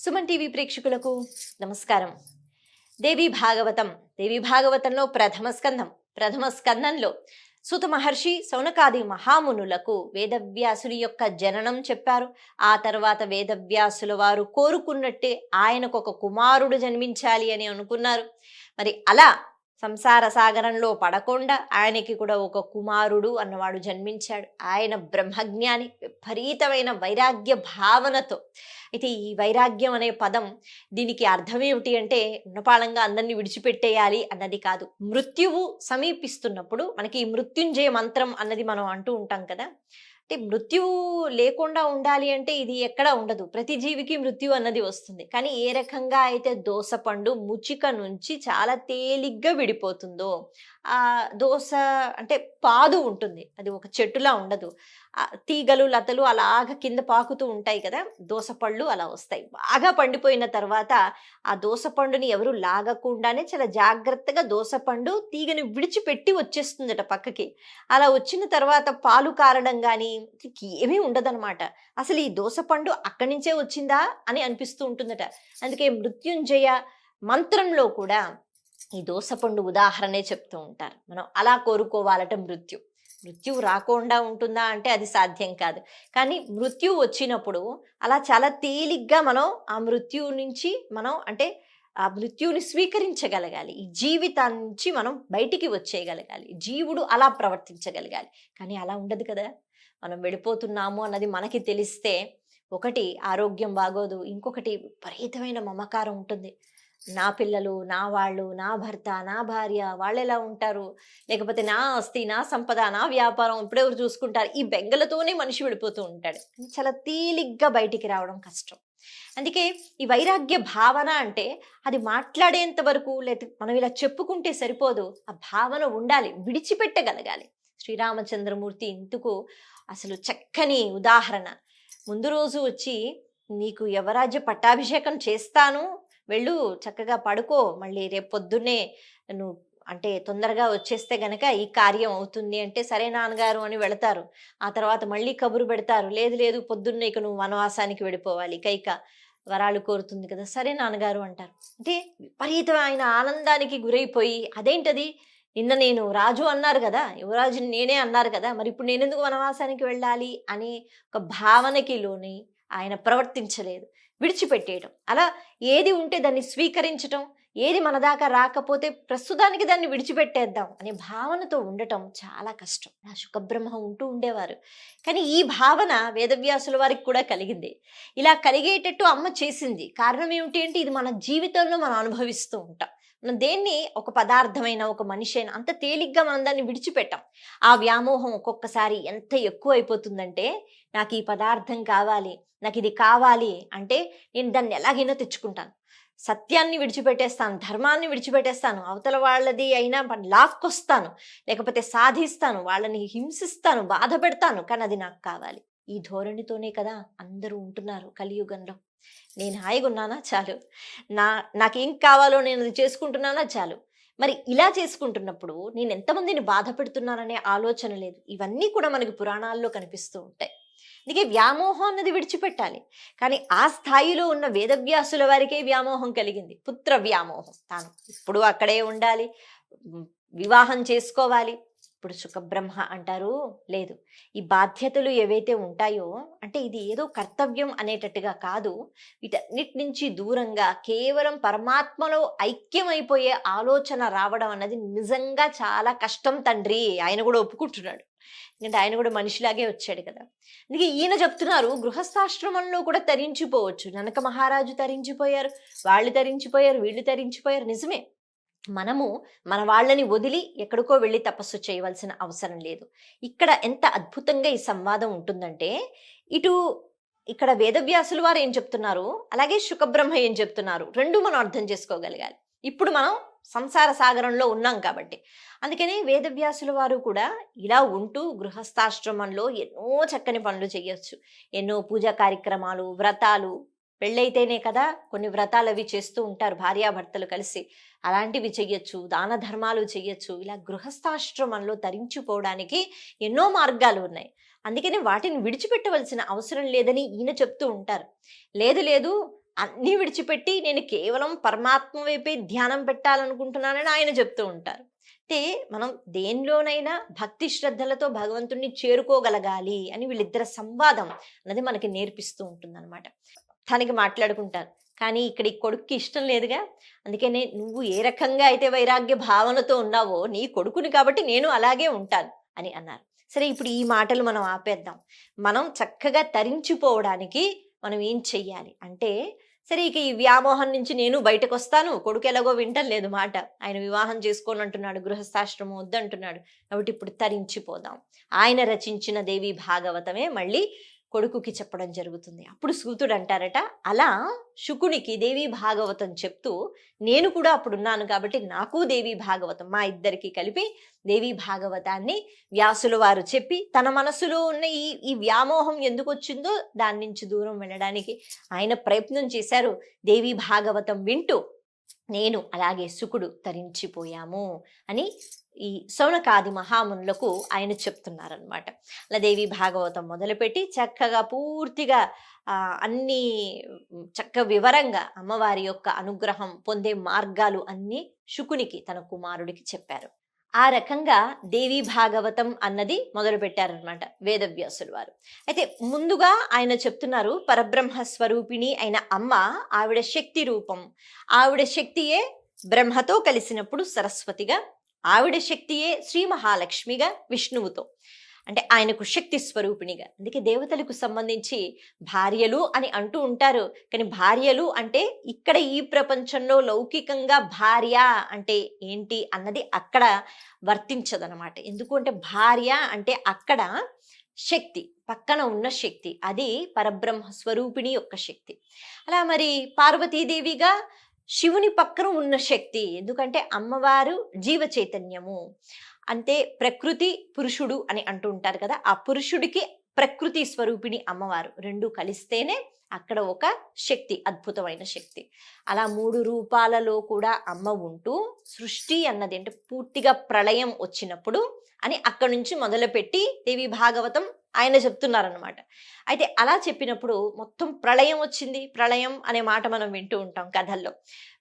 Suman TV ప్రేక్షకులకు నమస్కారం. దేవి భాగవతంలో ప్రథమ స్కందంలో సూత మహర్షి సౌనకాది మహామునులకు వేదవ్యాసుని యొక్క జననం చెప్పారు. ఆ తర్వాత వేదవ్యాసుల వారు కోరుకున్నట్టే ఆయనకు ఒక కుమారుడు జన్మించాలి అని అనుకున్నారు. మరి అలా సంసార సాగరంలో పడకుండా ఆయనకి కూడా ఒక కుమారుడు అన్నవాడు జన్మించాడు. ఆయన బ్రహ్మజ్ఞాని, విపరీతమైన వైరాగ్య భావనతో. అయితే ఈ వైరాగ్యం అనే పదం, దీనికి అర్థం ఏమిటి అంటే ఉన్నపాళంగా అందరినీ విడిచిపెట్టేయాలి అన్నది కాదు. మృత్యువు సమీపిస్తున్నప్పుడు మనకి ఈ మృత్యుంజయ మంత్రం అన్నది మనం అంటూ ఉంటాం కదా. అంటే మృత్యువు లేకుండా ఉండాలి అంటే ఇది ఎక్కడా ఉండదు. ప్రతి జీవికి మృత్యు అన్నది వస్తుంది. కానీ ఏ రకంగా అయితే దోసపండు ముచిక నుంచి చాలా తేలిగ్గా విడిపోతుందో, ఆ దోస అంటే పాదు ఉంటుంది, అది ఒక చెట్టులా ఉండదు. తీగలు లతలు అలాగ కింద పాకుతూ ఉంటాయి కదా, దోసపళ్ళు అలా వస్తాయి. బాగా పండిపోయిన తర్వాత ఆ దోసపండుని ఎవరు లాగకుండానే చాలా జాగ్రత్తగా దోసపండు తీగని విడిచిపెట్టి వచ్చేస్తుందట పక్కకి. అలా వచ్చిన తర్వాత పాలు కారడం కానీ ఏమీ ఉండదన్నమాట. అసలు ఈ దోసపండు అక్కడి నుంచే వచ్చిందా అని అనిపిస్తూ ఉంటుందట. అందుకే మృత్యుంజయ మంత్రంలో కూడా ఈ దోసపండు ఉదాహరణే చెప్తూ ఉంటారు. మనం అలా కోరుకోవాలట. మృత్యువు రాకుండా ఉంటుందా అంటే అది సాధ్యం కాదు. కానీ మృత్యు వచ్చినప్పుడు అలా చాలా తేలిగ్గా మనం ఆ మృత్యువు నుంచి అంటే ఆ మృత్యువుని స్వీకరించగలగాలి. ఈ జీవితాన్ని నుంచి మనం బయటికి వచ్చేయగలగాలి. జీవుడు అలా ప్రవర్తించగలగాలి. కానీ అలా ఉండదు కదా. మనం వెళ్ళిపోతున్నాము అన్నది మనకి తెలిస్తే ఒకటి ఆరోగ్యం బాగోదు, ఇంకొకటి విపరీతమైన మమకారం ఉంటుంది. నా పిల్లలు, నా వాళ్ళు, నా భర్త, నా భార్య, వాళ్ళు ఎలా ఉంటారు, లేకపోతే నా ఆస్తి, నా సంపద, నా వ్యాపారం ఇప్పుడెవరు చూసుకుంటారు, ఈ బెంగలతోనే మనిషి వెళ్ళిపోతూ ఉంటాడు. చాలా తేలిగ్గా బయటికి రావడం కష్టం. అందుకే ఈ వైరాగ్య భావన అంటే అది మాట్లాడేంత వరకు, లేదా మనం ఇలా చెప్పుకుంటే సరిపోదు. ఆ భావన ఉండాలి, విడిచిపెట్టగలగాలి. శ్రీరామచంద్రమూర్తి ఇందుకు అసలు చక్కని ఉదాహరణ. ముందు రోజు వచ్చి నీకు యవరాజ్య పట్టాభిషేకం చేస్తాను, వెళ్ళు, చక్కగా పడుకో, మళ్ళీ రేపు పొద్దున్నే నువ్వు అంటే తొందరగా వచ్చేస్తే గనక ఈ కార్యం అవుతుంది అంటే, సరే నాన్నగారు అని వెళతారు. ఆ తర్వాత మళ్ళీ కబురు పెడతారు, లేదు లేదు పొద్దున్నే ఇక నువ్వు వనవాసానికి వెళ్ళిపోవాలి, కైక వరాలు కోరుతుంది కదా, సరే నాన్నగారు అంటారు. అంటే విపరీతమైన ఆనందానికి గురైపోయి, అదేంటది, నిన్న నేను రాజు అన్నారు కదా, యువరాజుని నేనే అన్నారు కదా, మరి ఇప్పుడు నేనెందుకు వనవాసానికి వెళ్ళాలి అనే ఒక భావనకి లోని ఆయన ప్రవర్తించలేదు. విడిచిపెట్టేయడం, అలా ఏది ఉంటే దాన్ని స్వీకరించటం, ఏది మన దాకా రాకపోతే ప్రస్తుతానికి దాన్ని విడిచిపెట్టేద్దాం అనే భావనతో ఉండటం చాలా కష్టం. ఆ శుకబ్రహ్మ ఉంటూ ఉండేవారు. కానీ ఈ భావన వేదవ్యాసుల వారికి కూడా కలిగింది. ఇలా కలిగేటట్టు అమ్మ చేసింది. కారణం ఏమిటి అంటే ఇది మన జీవితంలో మనం అనుభవిస్తూ ఉంటాం. మనం దేన్ని, ఒక పదార్థమైన ఒక మనిషి అయినా అంత తేలిగ్గా మనం దాన్ని విడిచిపెట్టాం. ఆ వ్యామోహం ఒక్కొక్కసారి ఎంత ఎక్కువ అయిపోతుందంటే, నాకు ఈ పదార్థం కావాలి, నాకు ఇది కావాలి అంటే నేను దాన్ని ఎలాగైనా తెచ్చుకుంటాను. సత్యాన్ని విడిచిపెట్టేస్తాను, ధర్మాన్ని విడిచిపెట్టేస్తాను, అవతల వాళ్ళది అయినా లాక్కొస్తాను, లేకపోతే సాధిస్తాను, వాళ్ళని హింసిస్తాను, బాధ పెడతాను, కానీ అది నాకు కావాలి. ఈ ధోరణితోనే కదా అందరూ ఉంటున్నారు కలియుగంలో. నేను హాయిగా ఉన్నానా చాలు, నాకేం కావాలో నేను అది చేసుకుంటున్నానా చాలు. మరి ఇలా చేసుకుంటున్నప్పుడు నేను ఎంతమందిని బాధ పెడుతున్నాననే ఆలోచన లేదు. ఇవన్నీ కూడా మనకి పురాణాల్లో కనిపిస్తూ ఉంటాయి. అందుకే వ్యామోహం అన్నది విడిచిపెట్టాలి. కానీ ఆ స్థాయిలో ఉన్న వేదవ్యాసుల వారికే వ్యామోహం కలిగింది, పుత్ర వ్యామోహం. తాను ఇప్పుడు అక్కడే ఉండాలి, వివాహం చేసుకోవాలి. ఇప్పుడు సుఖబ్రహ్మ అంటారు, లేదు, ఈ బాధ్యతలు ఏవైతే ఉంటాయో అంటే ఇది ఏదో కర్తవ్యం అనేటట్టుగా కాదు, వీటన్నిటి నుంచి దూరంగా కేవలం పరమాత్మలో ఐక్యమైపోయే ఆలోచన రావడం అన్నది నిజంగా చాలా కష్టం తండ్రి. ఆయన కూడా ఒప్పుకుంటున్నాడు, ఎందుకంటే ఆయన కూడా మనిషిలాగే వచ్చాడు కదా. అందుకే ఈయన చెప్తున్నారు, గృహస్థాశ్రమంలో కూడా తరించిపోవచ్చు. జనక మహారాజు తరించిపోయారు, వాళ్ళు తరించిపోయారు, వీళ్ళు తరించిపోయారు. నిజమే, మనము మన వాళ్ళని వదిలి ఎక్కడికో వెళ్ళి తపస్సు చేయవలసిన అవసరం లేదు. ఇక్కడ ఎంత అద్భుతంగా ఈ సంవాదం ఉంటుందంటే, ఇక్కడ వేదవ్యాసుల వారు ఏం చెప్తున్నారు, అలాగే శుకబ్రహ్మ ఏం చెప్తున్నారు, రెండు మనం అర్థం చేసుకోగలగాలి. ఇప్పుడు మనం సంసార సాగరంలో ఉన్నాం కాబట్టి. అందుకని వేదవ్యాసుల వారు కూడా ఇలా ఉంటూ గృహస్థాశ్రమంలో ఎన్నో చక్కని పనులు చేయొచ్చు. ఎన్నో పూజా కార్యక్రమాలు, వ్రతాలు, పెళ్ళైతేనే కదా కొన్ని వ్రతాలు అవి చేస్తూ ఉంటారు భార్యాభర్తలు కలిసి, అలాంటివి చెయ్యొచ్చు, దాన ధర్మాలు చెయ్యొచ్చు. ఇలా గృహస్థాశ్రమంలో తరించిపోవడానికి ఎన్నో మార్గాలు ఉన్నాయి. అందుకని వాటిని విడిచిపెట్టవలసిన అవసరం లేదని ఈయన చెప్తూ ఉంటారు. లేదు లేదు, అన్నీ విడిచిపెట్టి నేను కేవలం పరమాత్మ వైపే ధ్యానం పెట్టాలనుకుంటున్నానని ఆయన చెప్తూ ఉంటారు. అంటే మనం దేనిలోనైనా భక్తి శ్రద్ధలతో భగవంతుణ్ణి చేరుకోగలగాలి అని వీళ్ళిద్దరి సంవాదం అన్నది మనకి నేర్పిస్తూ ఉంటుందన్నమాట. తనకి మాట్లాడుకుంటారు, కానీ ఇక్కడ ఈ కొడుక్కి ఇష్టం లేదుగా, అందుకనే నువ్వు ఏ రకంగా అయితే వైరాగ్య భావనతో ఉన్నావో నీ కొడుకుని కాబట్టి నేను అలాగే ఉంటాను అని అన్నారు. సరే, ఇప్పుడు ఈ మాటలు మనం ఆపేద్దాం. మనం చక్కగా తరించిపోవడానికి మనం ఏం చెయ్యాలి అంటే, సరే ఇక ఈ వ్యామోహం నుంచి నేను బయటకు వస్తాను, కొడుకు ఎలాగో వింటం లేదు మాట, ఆయన వివాహం చేసుకోని అంటున్నాడు, గృహస్థాశ్రమం వద్దంటున్నాడు, కాబట్టి ఇప్పుడు తరించిపోదాం. ఆయన రచించిన దేవి భాగవతమే మళ్ళీ కొడుకుకి చెప్పడం జరుగుతుంది. అప్పుడు సూతుడు అంటారట, అలా శుకునికి దేవి భాగవతం చెప్తూ నేను కూడా అప్పుడున్నాను కాబట్టి నాకు దేవి భాగవతం, మా ఇద్దరికి కలిపి దేవి భాగవతాన్ని వ్యాసుల వారు చెప్పి తన మనసులో ఉన్న ఈ వ్యామోహం ఎందుకు వచ్చిందో దాని నుంచి దూరం వెళ్ళడానికి ఆయన ప్రయత్నం చేశారు. దేవి భాగవతం వింటూ నేను అలాగే శుకుడు తరించిపోయాము అని ఈ శౌనకాది మహామునులకు ఆయన చెప్తున్నారనమాట. అలా దేవి భాగవతం మొదలుపెట్టి చక్కగా పూర్తిగా అన్ని చక్క వివరంగా అమ్మవారి యొక్క అనుగ్రహం పొందే మార్గాలు అన్నీ శుకునికి తన కుమారుడికి చెప్పారు. ఆ రకంగా దేవి భాగవతం అన్నది మొదలు పెట్టారనమాట వేదవ్యాసుల వారు. అయితే ముందుగా ఆయన చెప్తున్నారు, పరబ్రహ్మ స్వరూపిణి అయిన అమ్మ ఆవిడ శక్తి రూపం, ఆవిడ శక్తియే బ్రహ్మతో కలిసినప్పుడు సరస్వతిగా, ఆవిడ శక్తియే శ్రీ మహాలక్ష్మిగా విష్ణువుతో, అంటే ఆయనకు శక్తి స్వరూపిణిగా. అందుకే దేవతలకు సంబంధించి భార్యలు అని అంటూ ఉంటారు, కానీ భార్యలు అంటే ఇక్కడ ఈ ప్రపంచంలో లౌకికంగా భార్య అంటే ఏంటి అన్నది అక్కడ వర్తించదనమాట. ఎందుకు అంటే భార్య అంటే అక్కడ శక్తి, పక్కన ఉన్న శక్తి, అది పరబ్రహ్మ స్వరూపిణి యొక్క శక్తి. అలా మరి పార్వతీదేవిగా శివుని పక్కన ఉన్న శక్తి, ఎందుకంటే అమ్మవారు జీవ చైతన్యము, అంటే ప్రకృతి పురుషుడు అని అంటూ ఉంటారు కదా, ఆ పురుషుడికి ప్రకృతి స్వరూపిణి అమ్మవారు, రెండు కలిస్తేనే అక్కడ ఒక శక్తి, అద్భుతమైన శక్తి. అలా మూడు రూపాలలో కూడా అమ్మ ఉంటూ సృష్టి అన్నది అంటే పూర్తిగా ప్రళయం వచ్చినప్పుడు అని అక్కడి నుంచి మొదలుపెట్టి దేవి భాగవతం ఆయన చెప్తున్నారనమాట. అయితే అలా చెప్పినప్పుడు మొత్తం ప్రళయం వచ్చింది, ప్రళయం అనే మాట మనం వింటూ ఉంటాం కథల్లో.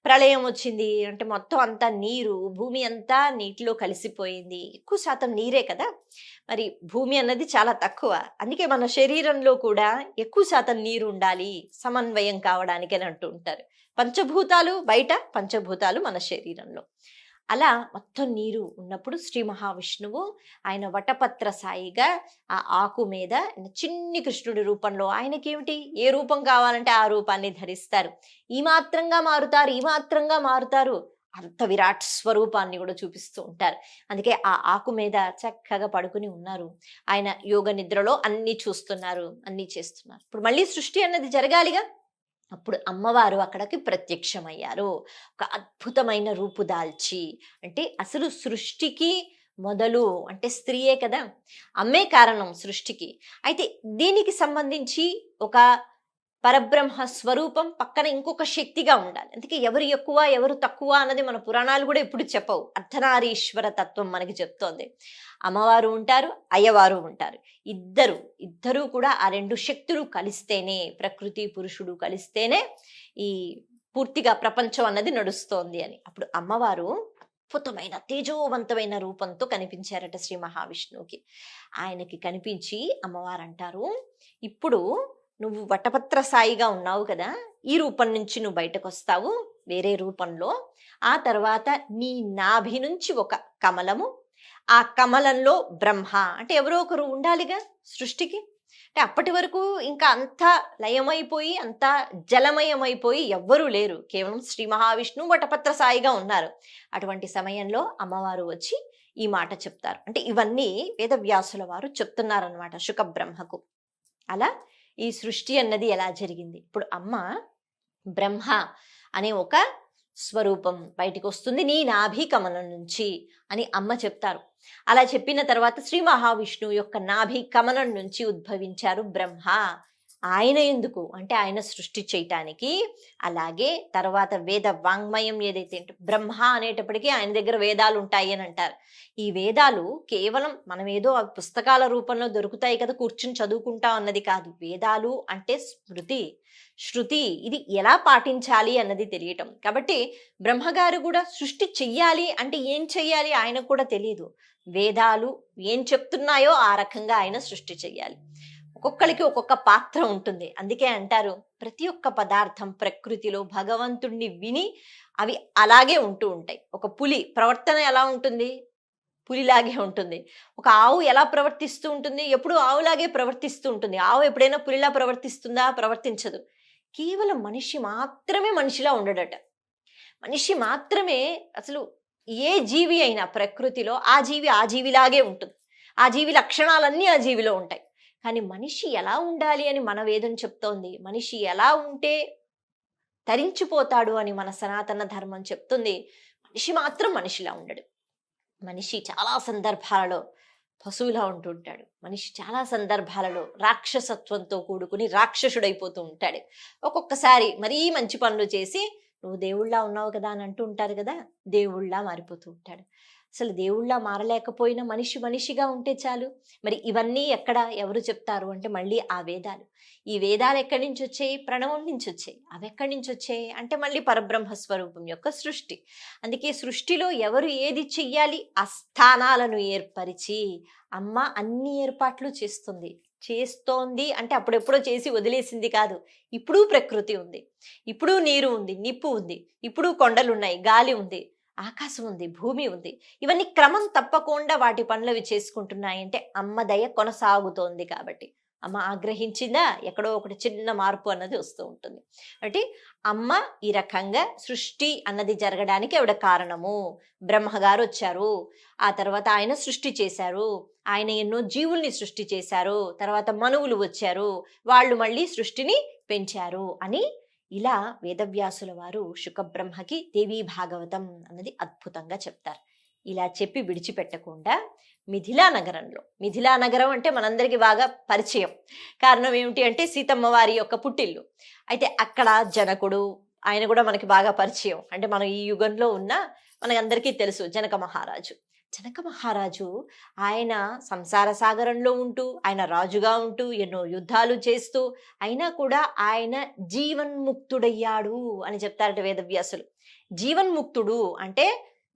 ప్రళయం వచ్చింది అంటే మొత్తం అంతా నీరు, భూమి అంతా నీటిలో కలిసిపోయింది. ఎక్కువ శాతం నీరే కదా, మరి భూమి అన్నది చాలా తక్కువ, అందుకే మన శరీరంలో కూడా ఎక్కువ శాతం నీరు ఉండాలి సమన్వయం కావడానికి అని అంటూ ఉంటారు. పంచభూతాలు బయట, పంచభూతాలు మన శరీరంలో. అలా మొత్తం నీరు ఉన్నప్పుడు శ్రీ మహావిష్ణువు ఆయన వటపత్ర సాయిగా ఆ ఆకు మీద చిన్ని కృష్ణుడి రూపంలో, ఆయనకేమిటి ఏ రూపం కావాలంటే ఆ రూపాన్ని ధరిస్తారు, ఈ మాత్రంగా మారుతారు, ఈ మాత్రంగా మారుతారు, అంత విరాట్ స్వరూపాన్ని కూడా చూపిస్తూ ఉంటారు. అందుకే ఆ ఆకు మీద చక్కగా పడుకుని ఉన్నారు. ఆయన యోగ నిద్రలో అన్ని చూస్తున్నారు, అన్ని చేస్తున్నారు. ఇప్పుడు మళ్ళీ సృష్టి అన్నది జరగాలిగా, అప్పుడు అమ్మవారు అక్కడికి ప్రత్యక్షమయ్యారు ఒక అద్భుతమైన రూపు దాల్చి. అంటే అసలు సృష్టికి మొదలు అంటే స్త్రీయే కదా, అమ్మే కారణం సృష్టికి. అయితే దీనికి సంబంధించి ఒక పరబ్రహ్మ స్వరూపం పక్కన ఇంకొక శక్తిగా ఉండాలి. అందుకే ఎవరు ఎక్కువ ఎవరు తక్కువ అన్నది మన పురాణాలు కూడా ఎప్పుడు చెప్పవు. అర్ధనారీశ్వర తత్వం మనకి చెప్తోంది. అమ్మవారు ఉంటారు, అయ్యవారు ఉంటారు, ఇద్దరు కూడా ఆ రెండు శక్తులు కలిస్తేనే, ప్రకృతి పురుషుడు కలిస్తేనే ఈ పూర్తిగా ప్రపంచం అన్నది నడుస్తోంది అని. అప్పుడు అమ్మవారు అద్భుతమైన తేజోవంతమైన రూపంతో కనిపించారట శ్రీ మహావిష్ణువుకి. ఆయనకి కనిపించి అమ్మవారు అంటారు, ఇప్పుడు నువ్వు వటపత్ర సాయిగా ఉన్నావు కదా, ఈ రూపం నుంచి నువ్వు బయటకు వస్తావు వేరే రూపంలో. ఆ తర్వాత నీ నాభి నుంచి ఒక కమలము, ఆ కమలంలో బ్రహ్మ, అంటే ఎవరో ఒకరు ఉండాలిగా సృష్టికి. అంటే అప్పటి వరకు ఇంకా అంతా లయమైపోయి అంతా జలమయమైపోయి ఎవ్వరూ లేరు, కేవలం శ్రీ మహావిష్ణువు వటపత్ర సాయిగా ఉన్నారు. అటువంటి సమయంలో అమ్మవారు వచ్చి ఈ మాట చెప్తారు. అంటే ఇవన్నీ వేదవ్యాసుల వారు చెప్తున్నారనమాట శుక బ్రహ్మకు. అలా ఈ సృష్టి అన్నది ఎలా జరిగింది, ఇప్పుడు అమ్మ బ్రహ్మ అనే ఒక స్వరూపం బయటికి వస్తుంది నీ నాభి కమలం నుంచి అని అమ్మ చెప్తారు. అలా చెప్పిన తర్వాత శ్రీ మహావిష్ణువు యొక్క నాభి కమలం నుంచి ఉద్భవించారు బ్రహ్మ. ఆయన ఎందుకు అంటే ఆయన సృష్టి చేయటానికి. అలాగే తర్వాత వేద వాంగ్మయం ఏదైతే బ్రహ్మ అనేటప్పటికీ ఆయన దగ్గర వేదాలు ఉంటాయి అని అంటారు. ఈ వేదాలు కేవలం మనం ఏదో ఆ పుస్తకాల రూపంలో దొరుకుతాయి కదా కూర్చుని చదువుకుంటాం అన్నది కాదు. వేదాలు అంటే స్మృతి, శృతి, ఇది ఎలా పాటించాలి అన్నది తెలియటం. కాబట్టి బ్రహ్మగారు కూడా సృష్టి చెయ్యాలి అంటే ఏం చెయ్యాలి ఆయనకు కూడా తెలియదు. వేదాలు ఏం చెప్తున్నాయో ఆ రకంగా ఆయన సృష్టి చెయ్యాలి. ఒక్కొక్కరికి ఒక్కొక్క పాత్ర ఉంటుంది. అందుకే అంటారు ప్రతి ఒక్క పదార్థం ప్రకృతిలో భగవంతుణ్ణి విని అవి అలాగే ఉంటూ ఉంటాయి. ఒక పులి ప్రవర్తన ఎలా ఉంటుంది? పులిలాగే ఉంటుంది. ఒక ఆవు ఎలా ప్రవర్తిస్తూ ఉంటుంది? ఎప్పుడు ఆవులాగే ప్రవర్తిస్తూ ఉంటుంది. ఆవు ఎప్పుడైనా పులిలా ప్రవర్తిస్తుందా? ప్రవర్తించదు. కేవలం మనిషి మాత్రమే మనిషిలా ఉండడట. మనిషి మాత్రమే అసలు ఏ జీవి అయినా ప్రకృతిలో ఆ జీవిలాగే ఉంటుంది. ఆ జీవి లక్షణాలన్నీ ఆ జీవిలో ఉంటాయి. కానీ మనిషి ఎలా ఉండాలి అని మన వేదం చెప్తోంది. మనిషి ఎలా ఉంటే తరించిపోతాడు అని మన సనాతన ధర్మం చెప్తుంది. మనిషి మాత్రం మనిషిలా ఉండడు. మనిషి చాలా సందర్భాలలో పశువులా ఉంటుంటాడు. మనిషి చాలా సందర్భాలలో రాక్షసత్వంతో కూడుకుని రాక్షసుడైపోతూ ఉంటాడు. ఒక్కొక్కసారి మరీ మంచి పనులు చేసి నువ్వు దేవుళ్ళా ఉన్నావు కదా అని అంటూ ఉంటారు కదా, దేవుళ్ళ మారిపోతూ ఉంటాడు. అసలు దేవుళ్ళ మారలేకపోయినా మనిషి మనిషిగా ఉంటే చాలు. మరి ఇవన్నీ ఎవరు చెప్తారు అంటే మళ్ళీ ఆ వేదాలు. ఈ వేదాలు ఎక్కడి నుంచి వచ్చాయి? ప్రణవం నుంచి వచ్చాయి. అవి ఎక్కడి నుంచి వచ్చాయి అంటే మళ్ళీ పరబ్రహ్మ స్వరూపం యొక్క సృష్టి. అందుకే సృష్టిలో ఎవరు ఏది చెయ్యాలి ఆ స్థానాలను ఏర్పరిచి అమ్మ అన్ని ఏర్పాట్లు చేస్తోంది అంటే అప్పుడెప్పుడో చేసి వదిలేసింది కాదు. ఇప్పుడు ప్రకృతి ఉంది, ఇప్పుడు నీరు ఉంది, నిప్పు ఉంది, ఇప్పుడు కొండలున్నాయి, గాలి ఉంది, ఆకాశం ఉంది, భూమి ఉంది. ఇవన్నీ క్రమం తప్పకుండా వాటి పనులవి చేసుకుంటున్నాయంటే అమ్మ దయ కొనసాగుతోంది. కాబట్టి అమ్మ ఆగ్రహించిందా ఎక్కడో ఒకటి చిన్న మార్పు అన్నది వస్తూ ఉంటుంది. అంటే అమ్మ ఈ రకంగా సృష్టి అన్నది జరగడానికి ఆవిడ కారణము. బ్రహ్మగారు వచ్చారు, ఆ తర్వాత ఆయన సృష్టి చేశారు, ఆయన ఎన్నో జీవుల్ని సృష్టి చేశారు, తర్వాత మనువులు వచ్చారు, వాళ్ళు మళ్ళీ సృష్టిని పెంచారు అని ఇలా వేదవ్యాసుల వారు శుకబ్రహ్మకి దేవీ భాగవతం అన్నది అద్భుతంగా చెప్తారు. ఇలా చెప్పి విడిచిపెట్టకుండా మిథిలా నగరం అంటే మనందరికీ బాగా పరిచయం. కారణం ఏమిటి అంటే సీతమ్మ వారి యొక్క పుట్టిల్లు. అయితే అక్కడ జనకుడు ఆయన కూడా మనకి బాగా పరిచయం. అంటే మనం ఈ యుగంలో ఉన్న మనకందరికీ తెలుసు జనక మహారాజు ఆయన సంసార సాగరంలో ఉంటూ ఆయన రాజుగా ఉంటూ ఎన్నో యుద్ధాలు చేస్తూ అయినా కూడా ఆయన జీవన్ముక్తుడయ్యాడు అని చెప్తారట వేదవ్యాసులు. జీవన్ముక్తుడు అంటే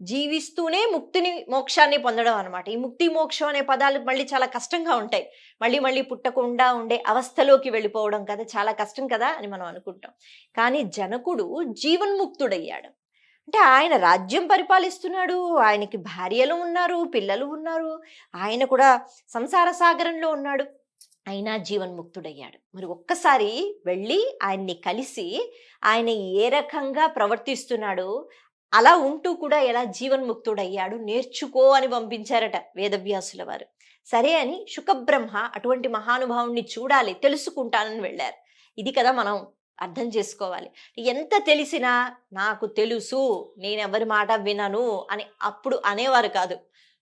జీవిస్తూనే ముక్తిని మోక్షాన్ని పొందడం అనమాట. ఈ ముక్తి మోక్షం అనే పదాలు మళ్ళీ చాలా కష్టంగా ఉంటాయి. మళ్ళీ పుట్టకుండా ఉండే అవస్థలోకి వెళ్ళిపోవడం కదా చాలా కష్టం కదా అని మనం అనుకుంటాం. కానీ జనకుడు జీవన్ముక్తుడయ్యాడు అంటే ఆయన రాజ్యం పరిపాలిస్తున్నాడు, ఆయనకి భార్యలు ఉన్నారు, పిల్లలు ఉన్నారు, ఆయన కూడా సంసార సాగరంలో ఉన్నాడు, అయినా జీవన్ముక్తుడయ్యాడు. మరి ఒక్కసారి వెళ్ళి ఆయన్ని కలిసి ఆయన ఏ రకంగా ప్రవర్తిస్తున్నాడు, అలా ఉంటూ కూడా ఎలా జీవన్ముక్తుడయ్యాడు నేర్చుకో అని పంపించారట వేదవ్యాసుల వారు. సరే అని శుకబ్రహ్మ అటువంటి మహానుభావుణ్ణి చూడాలి, తెలుసుకుంటానని వెళ్ళారు. ఇది కదా మనం అర్థం చేసుకోవాలి. ఎంత తెలిసినా నాకు తెలుసు, నేనెవరి మాట వినను అని అప్పుడు అనేవారు కాదు.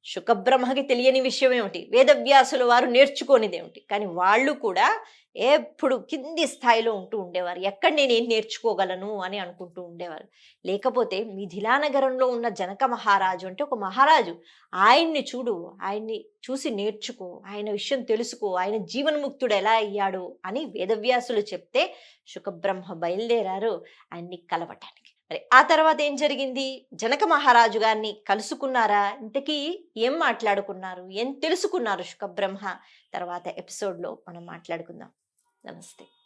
శుకబ్రహ్మకి తెలియని విషయం ఏమిటి, వేదవ్యాసుల వారు నేర్చుకోనిదేమిటి. కానీ వాళ్ళు కూడా ఎప్పుడు కింది స్థాయిలో ఉంటూ ఉండేవారు. ఎక్కడ నేనేం నేర్చుకోగలను అని అనుకుంటూ ఉండేవారు. లేకపోతే మిథిలా నగరంలో ఉన్న జనక మహారాజు అంటే ఒక మహారాజు, ఆయన్ని చూడు, ఆయన్ని చూసి నేర్చుకో, ఆయన విషయం తెలుసుకో, ఆయన జీవన్ముక్తుడు ఎలా అయ్యాడు అని వేదవ్యాసులు చెప్తే శుకబ్రహ్మ బయలుదేరారు ఆయన్ని కలవటానికి. మరి ఆ తర్వాత ఏం జరిగింది? జనక మహారాజు గారిని కలుసుకున్నారా? ఇంతకీ ఏం మాట్లాడుకున్నారు, ఏం తెలుసుకున్నారు శుకబ్రహ్మ? తర్వాత ఎపిసోడ్లో మనం మాట్లాడుకుందాం. నమస్తే.